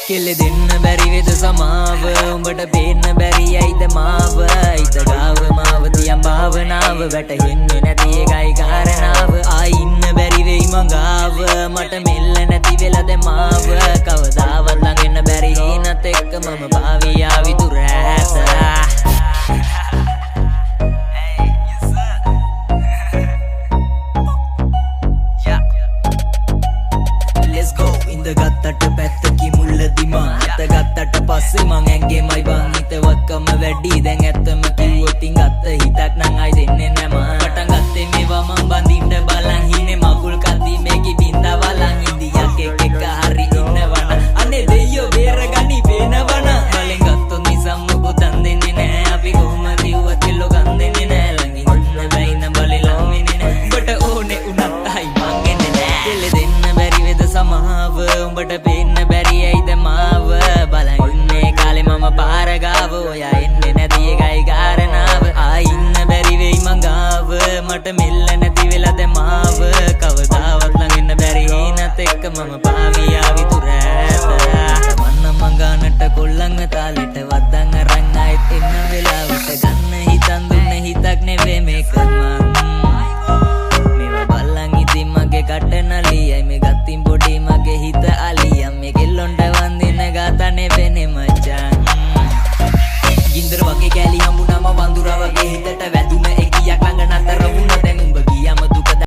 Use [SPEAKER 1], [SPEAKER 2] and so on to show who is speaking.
[SPEAKER 1] කෙල්ලෙ දෙන්න බැරි වෙද සමාව උඹට පේන්න බැරි ඇයිද මාව හිත ගාව මාව තියන් භාවනාව වැටහෙන්නේ නැති එකයි කාරණාව ආයි ඉන්න බැරි වෙයි මඟාව මට මෙල්ල නැති වෙලද මාව කවදාවත් ළඟෙන්න බැරි හිනත් එක්ක මම පාවී ආවි දුර ඈත ගත්තට පැත්තකි මුල්ලදි මං අත ගත්තට පස්සේ මං ඇංගේමයි බං හිතවත්කම වැඩි දැන් ඇත්තම කිව්වොත් ඉං අත්ත හිතක් නං අයි දෙන්නේ